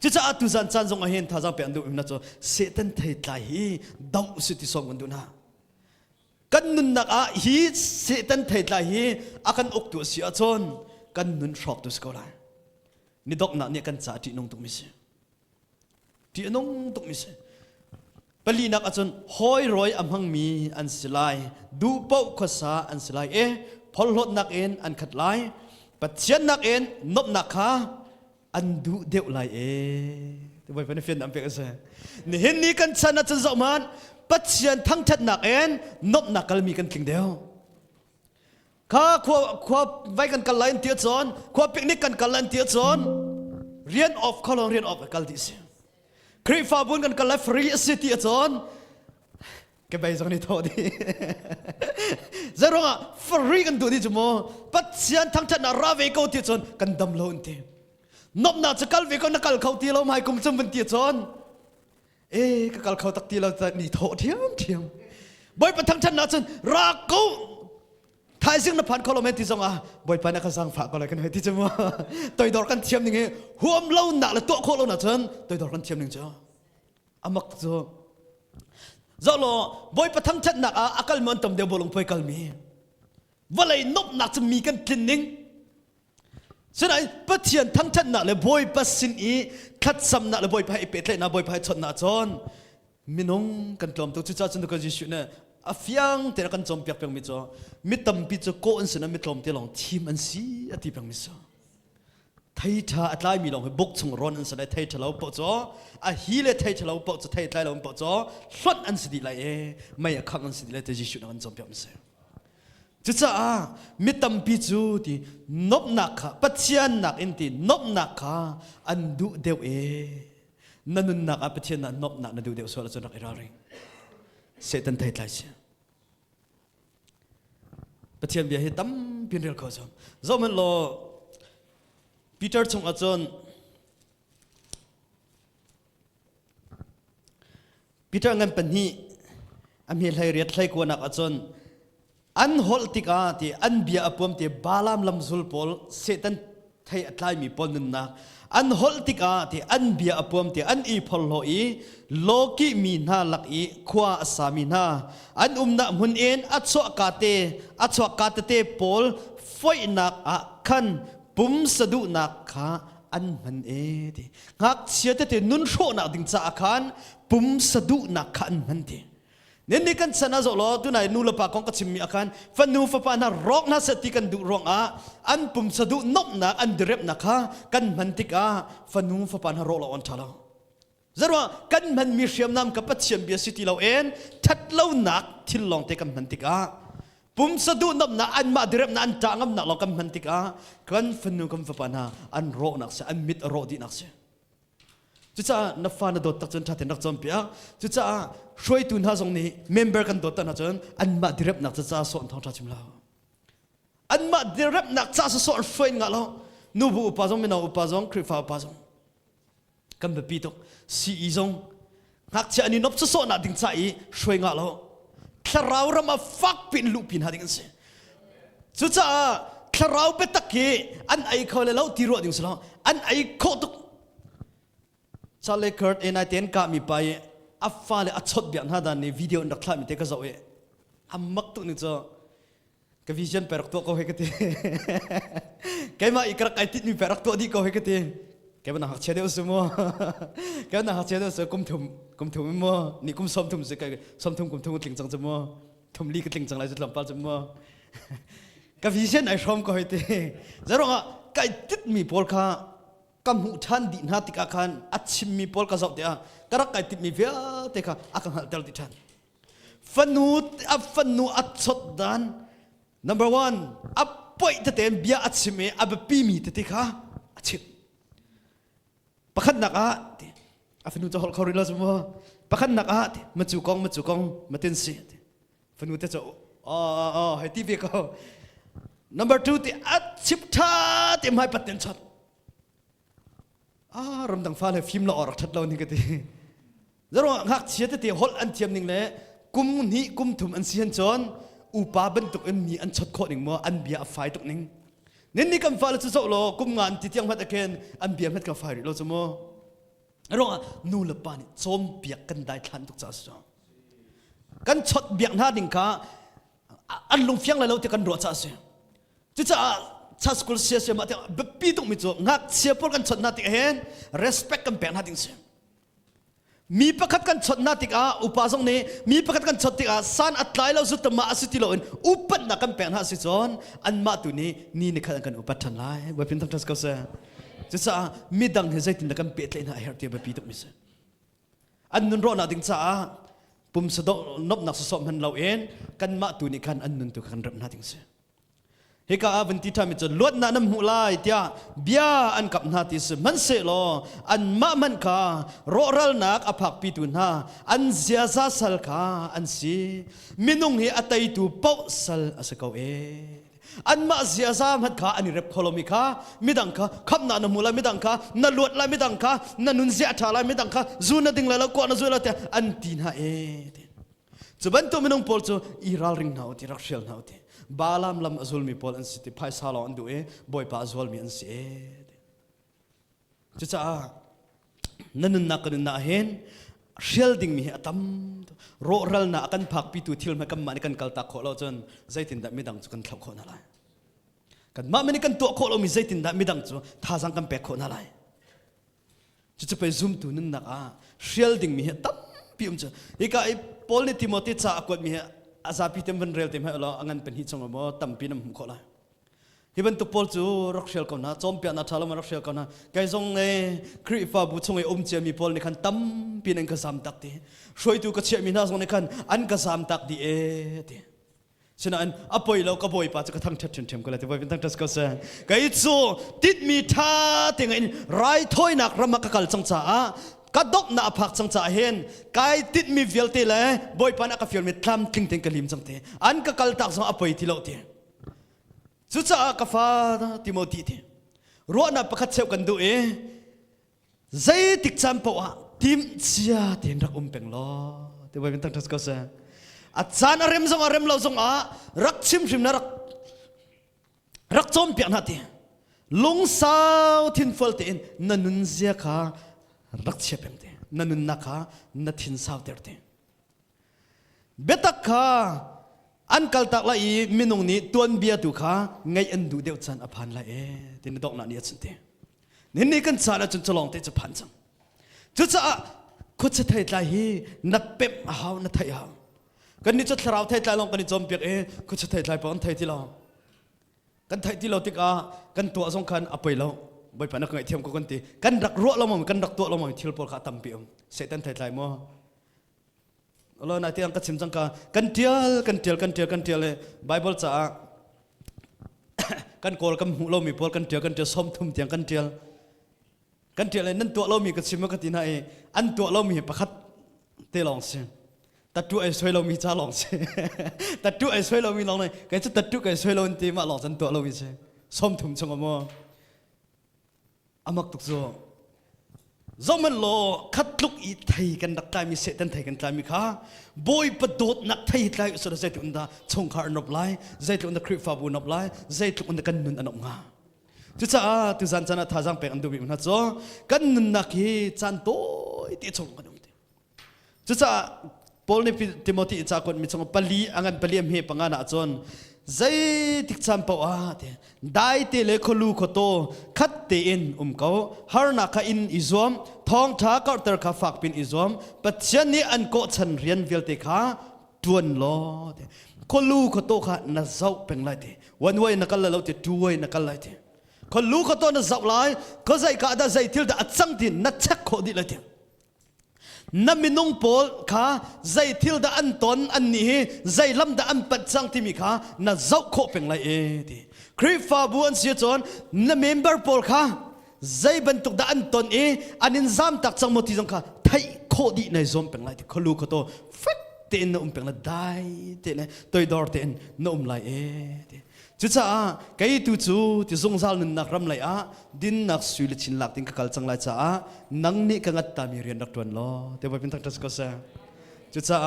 จะจะตุจันจันส่งเห็นท่าจะเป็นดูอิมนะจ๊ะเสตันไทยไทยดาวสุดที่ส่งกันดูนะกันนุนนักฮีเสตันไทยไทยอากันอกตัวเสียจนกันนุนชอบตัวสกอลนี่ดอกนักเนี่ยกันจ่าที่น้องตุกมิเสที่น้องตุกมิเสปลีนักอาจารย์หอยรอยอัมหังมีอันสิไลดูเป้าขษาอันสิไลพอลดนักเอ็นอันขัดไลปัจเจียนนักเอ็นนบนักขาอันดูเดียวไลแต่ไว้เป็นเฟียนอันเป็นอะไรนี่เห็นนี่กันชนะจนสมันปัจเจียนทั้งชัดนักเอ็นนบนักกัลมีกันกิ่งเดียวข้าขวาไว้กันกันไลน์เตียจอนขวาปิกนิกกันกันไลน์เตียจอนเรียนออฟเขาลองเรียนออฟกันดิสิครีฟาบุนกันกันไลฟ์ฟรีสิเตียจอนแกไปตรงนี้โทษดีจะร้องฟรีกันตัวนี้จุโมปัจเจียนทั้งชัดนักราเวกเอาเตียจอนกันดำโลนเตียนบนาจะกัลเวก็นักกัลเขาตีเราไม่กุมจำเป็นตีจอนกัลเขาตักตีเราจะนี่โถเทียมบ่อยไปทั้งชั้นนะจนรักกูทายซึ่งนับพันเขาเราไม่ตีจงบ่อยไปนักสร้างฝากอะไรกันให้ที่จะมาต่อยดอกกันเทียมหนึ่งหัวมเล่าหนักเลยตัวเขาเราหนักจนต่อยดอกกันเทียมหนึ่งจ้ามักจ้าจ้าโลบ่อยไปทั้งชั้นนักอากัลมันต่ำเดียวบ่ลงไปกัลมีว่าเลยนบหนักจะมีกันกินนิ่งฉะนั้นปะเทียนทั้งชันน่ะเลยบ่อยปัสสินขัดซ้ำน่ะเลยบ่อยไปให้เป็ดเลยนะบ่อยไปให้ชนน่ะจอนมินงกันกลมตัวจุดจ้าจนตัวกันยิชุเนี่ยฟียงแต่ละกันจอมเปียกมิจ่อมิตั้มปิจ่อโกอันสินะมิกลมเตลองทีมอันซีอธิเปียกมิจ่อไทยท่าอัตไลมีลองให้บุกชงร้อนอันสินะไทยท่าเราปะจ่อฮีเลไทยท่าเราปะจ่อไทยท่าเราปะจ่อส่วนอันสิดีเลยไม่อยากขังอันสิดีเลยแต่ยิชุนะกันจอมเปียกมิจ่อจุดจ้ามิตรพิจูที่นบนักปัจเจียนนักอินที่นบนักอันดูเดียวนั่นนักปัจเจียนนักนบนักนั่นดูเดียวส่วนละส่วนนักอิราริงเสตันไทยไทยเสียปัจเจียนเบียร์ตั้มเป็นเรื่องข้อสอบจอมันโลปีเตอร์ชงอาจารย์ปีเตอร์เงินเป็นนี้อเมริกาเรียดไล่กวนนักอาจารย์อันฮอลติกาที่อันเบียอปวมที่บาลามลำซุลปอลเสตันไทยอัตไลมีปอลนึงนักอันฮอลติกาที่อันเบียอปวมที่อันอีพอลโลอีโลกิมีนาลักอีขวาสามีนาอันนักมุนเอ็นอัชวกาเตปอลฟอยนักขันปุ่มสะดุนักขาอันมันดีหักเสียแต่นุนโชนักดิ่งจากขันปุ่มสะดุนักขันมันดีเนี่ยนี่กันชนะจบแล้วตัวไหนนูลปากของกัจฉิมมีอาการฟันนูฟ้าปานาร้องน่าสติกันดูร้องอันปุ่มสะดุนบนักอันเดรบนักกันมันติกฟันนูฟ้าปานาร้องละอันทาราจรว่ากันมันมีเสียมน้ำกับปัจเจียมเบียสิติเราเองทัดเล่านักที่ลองเตกันมันติกปุ่มสะดุนบนักอันมาเดรบนักอันจางนักเรากันมันติกกันฟันนูกันฟ้าปานาอันร้องนักเสียอันมิดร้องดีนักเสียจุดจ้านับฟ้านาโดดตักจนทัดเห็นนักจอมเปียจุดจ้าช่วยตุนหาตรงนี้เมมเบอร์กันโดดตันนะจนอันมาดิเรบนักจ้าสอนทางทัดจิมลาอันมาดิเรบนักจ้าสอนช่วยงาเรานูบุอุปาจงไม่นาอุปาจงคริฟ้าอุปาจงกันแบบปีตกสีจงหากจะอันนี้นบสอนนักดิ่งใจช่วยงาเราถ้าเราเรามาฟักปินลูกปินหาดิ่งสิจุดจ้าถ้าเราเป็นตะกี้อันไอเขาเลยเราตีรัวดิ่งสิเราอันไอโคตุชาเลเกิร์ดนายเต็นกามีไปอัฟฟ้าเลยอัดชดเบียนหาดานในวิดีโอนักข่าวมีเตะก็จะเอาอัมมักตุนี่จ้ะกับวิชั่นเปรักตัวเขาเฮกันเตะแกมาอีกครั้งไอติดมีเปรักตัวดีเขาเฮกันเตะแกมันหาเชื่อเดียวสมอแกมันหาเชื่อเดียวสกุมถุมมั่วนี่กุมซ้อมถุมสิแกซ้อมถุมกุมถุมกลิ่งจังสมอถุมลีกลิ่งจังไรจุดลำปาสมอกับวิชั่นไอชมเขาเฮเตะจะร้องอ่ะไก่ติดมีโพลค่ากำหูทันดินหาติกาคันอัดชิมมีปอลกระสอบเดียกระไรติดมีเวียเตะค่ะอากังหัดเดลติทันฟันนูอัดสดดัน number one อับป่วยแต่เบียอัดชิมอับปีมีแต่ติค่ะอัดชิมประคันนักฟันนูจะฮอลคอริลสมัวประคันนักมาจูกองมาเต้นสิฟันนูจะให้ทีวีเขา number 2ที่อัดชิบท่าที่ไม่ปัดเต็นชัดรำดังฟ้าเลยฟิล์มเราออกชัดเรานี่ก็ดีจะรู้หักเชียร์ที่ฮอลอันเทียมหนึ่งเลยกุมนี้กุมถุมอันเสียนจนอุปาบรรทุกอันมีอันชัดโคหนึ่งมัวอันเบียไฟตุกหนึ่งนี่กันฟ้าเลยจะโซ่โลกุมงานที่เที่ยงพัดตะเคนอันเบียพัดกับไฟเราจะมัวรู้ว่านู่นละปานี่โจมเบียกันได้ทันทุกจ้าสิกันชัดเบียงหน้าดิ่งข้าอันลงเฟียงเลยเราที่กันรัวจ้าสิจะชาสกุลเสียเสียมาที่แบบปีตุกมิจูงักเสียพวกกันชัดหน้าที่เห็น respect กันเบียงหน้าดิ่งสิมีประคับกันชัดหน้าที่อุปาสงนี้มีประคับกันชัดที่สานอัตไลเราสุดตมาอสุติโลอินอุปัตนักกันเบียงหน้าสิจอนอันมาตุนี้นี่ในขณะกันอุปัตทันไลว่าเป็นทั้งทั้งสกัดเสียจะมีดังเหตุใจที่นักกันเบียดเลยนะเฮร์ที่แบบปีตุกมิจูอันนั้นรอหน้าดิ่งจ้าปุ่มสะดอกนบนักสอบมันเราเองกันมาตุนี้กันอันนั้นตุกันรับหน้าดิ่งเสียเฮก้าวันที่ทำให้จนลวดน้ำหูลายเดียเบียอันกับนาทีสมันเสลออันมามันการอรัลนักอภักปิตุนาอันเสียซาสัลกาอันสีมินุงเฮอัตยตูเป้าสัลอสกาวเออันมาเสียซามันกาอันนี้เร็บโคลมิกามิดังกาขับน้ำหูลายมิดังกานั่นลวดลายมิดังกานั่นนุนเสียชาลายมิดังกาจูนัดดิ่งลายแล้วก็นั่นจูนัดเตอันตีน่าเอจุบันตัวมินุงพอลจูอีรัลริงนาอุติรักเชลนาอุติบาลามลำอซุลมีพอลอันสิติพายซาลอนดูบอยปาอซุลมีอันสิจะจ้านั่นนักนั่นน่าเห็นเชลดิ้งมีอัตมโรรัลน่ากันพักปีตูทิลมากันมันกันกัลตาโคเราจนใจตินดาไม่ดังจุกันขับโคนั่นแหละกันมามันกันตัวโคเรามีใจตินดาไม่ดังจุท่าสังกันเปกโคนั่นแหละจะไปซูมตัวนั่นนักเชลดิ้งมีอัตมพิมจ้ะอีกไอ้พอลนี่ทิโมธีจ้าอากวดมีอาซาพิเต็มเป็นเรียลเต็มให้เราอันเป็นฮิตสงบ่ตั้มปีน้ำหุ่มขอละฮิบันตุพอลจูรักเชลกันนะจอมเปียนาทาลมารักเชลกันนะไกจงเอคริฟาบุชงเออมเจียมีพอลในขันตั้มปีนันกษามตักดีช่วยตัวกระเชียมีนาสงในขันอันกษามตักดีดีฉะนั้นอภัยเราก็บ่อยป่ะจะกระทั่งชัดเจนก็เลยที่ว่าเป็นตั้งแต่ก็เสียไกจูติดมีท่าเตียงอินไรถ้อยนักรำมักกัลจังจ้ากระดกหน้าผักสังจ่าเห็นกายติดมีเวลเตเลยบ่อยปานอากาศเวลมีทำทิ้งทิ้งกลิมจังเตอันก็กัลตักสังอภัยที่เราเตสุดท้ายก็ฟ้าติโมธีเตรัวน่ะประคัตเซลกันดูใจติดจำปะทีมเชียเตียนรักเป็งล้อที่ว่าเป็นตั้งแต่ก็เสียอาจารย์อารมณ์ส่งอารมณ์เราส่งรักชิมนะรักจอมเปียกนาเตลุงสาวทินฟัลเตนนันนุนเสียขารักเชียเป็นเตนั่นนักข้านัดหินสาวเตอร์เตเบตักข้าอันกัลตักละอีมินงนี้ตัวเบียตุข้าไงอันดูเดียวจันอภันละที่นดอกนันนี่จันเตนี่กันสารจนจะลองเตจะพันจังจุดจะคุดจะไทยใจนับเป็มหาวนับไทยหาวกันนี่จะทราวไทยใจลองกันนี่จอมเปียกคุดจะไทยใจปอนไทยที่เรากันไทยที่เราติกกันตัวสำคัญอภัยเราบ่อยปานนักเงยเทียมกันตีกันรักรัวเรามั่งกันรักตัวเรามั่งทิลปอลขาตั้มเปียมเสตันไทยไทยมั่งเราหน้าที่อังกัดสิมจังกันเทียลเลยไบเบิลจ้ากันโกลกันหูเรามีพอลกันเทียลส้มทุ่มเตียงกันเทียลเลยนั่นตัวเรามีกัดสิมกันตีน่าอันตัวเรามีประคัดเตลองเสียตัดตัวไอ้สวยเรามีจ้าลองเสียตัดตัวไอ้สวยเรามีลองเลยกันจะตัดตัวไอ้สวยเราตีมาลองจันตัวเรามีเสียส้มทุ่มจังมั่งอามักตุกโซจอมันโลคัดลุกอีไทยกันนักไทยมีเศษตันไทยกันไทยมีข้าบอยประโดดนักไทยไทยสุดใจตุนดาชงคาร์นบไลใจตุนดาคริฟาบูนบไลใจตุนดากันนุนอนงาจุดจ้าตุจันจันท่าจังเป็นอันดูบิมันฮัตโซกันนุนนักฮีจันโตที่ชงกันนุ่มจุดจ้าพอลในติโมธีจากคนมีชงปลีอังกันปลีมเฮปังงานอาจนใจติดจำปะเตได้เตเลขลูขโตคัดเตอินเขาฮาร์นักอินอิซอมทองท้าก็ตระข้าฝากเป็นอิซอมปัจจัยนี้อันโกชันเรียนเวลเตข้าดวนล้อขลูขโตข้าน่าเจ้าเป็นไรเตวันวันนักละเราเตด้วยนักละเตขลูขโตน่าเจ้าไรก็ใจข้าได้ใจทิลดาอัดสังตินนัดเช็คโคดิเลยเตน้ำมินงโพลข้าใจทิลดาอันตอนอันนี้ใจลำดาอันปัจจังที่มีข้าน่าเจ้าโคเป็นไรดีคริฟาบัวอันเสียจนน้ำเมมเบอร์โพลข้าใจบรรทุกดาอันตอนอันนินซามตักจังมติจังข้าไทยโคดีในซอมเป็นไรขลูกโตฟิตเตนนุ่มเป็นไรได้เตนตัวดอร์เตนนุ่มไร จุดจ้าไก่ตูจูที่ทรงซาลนักรำไหลดินนักสุยลชินลักติงกัลจังไหลจ้านังนี่กังอัตตามีเรียนรักตวนล้อเดี๋ยวไปเป็นทักทัศก็เสียจุดจ้า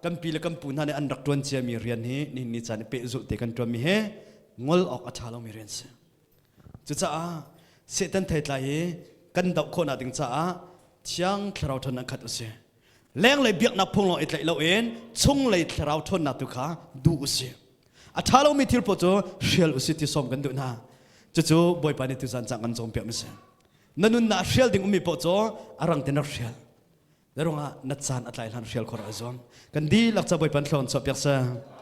กัมปีละกัมปูนันอันรักตวนเจียมีเรียนนี้นี่จานเปจุเตกันตัวมีเฮงอลออกอัฐาลมีเรียนเสียจุดจ้าเสตันไทยไลกันดอกคนอาดิงจ้าเชียงคราวทนนักขัดอุเสียแรงเลยเบียกนักพงเราเอ็ดเลยเราเองชงเลยคราวทนนักตุขาดูอุเสียอาทาเรามีทิลปโจเชียลอุสิติสมกันดูนะจู่ๆบอยปานิตุจันจังกันจงเปียมิเสนั่นนุ่นน่าเชียลดิ่งมีปโจอารังเทนเชียลแล้วรงอ่ะนัดจันอัตไลลันเชียลคนละจงกันดีหลักจะบอยปันหลอนสอบยักษ์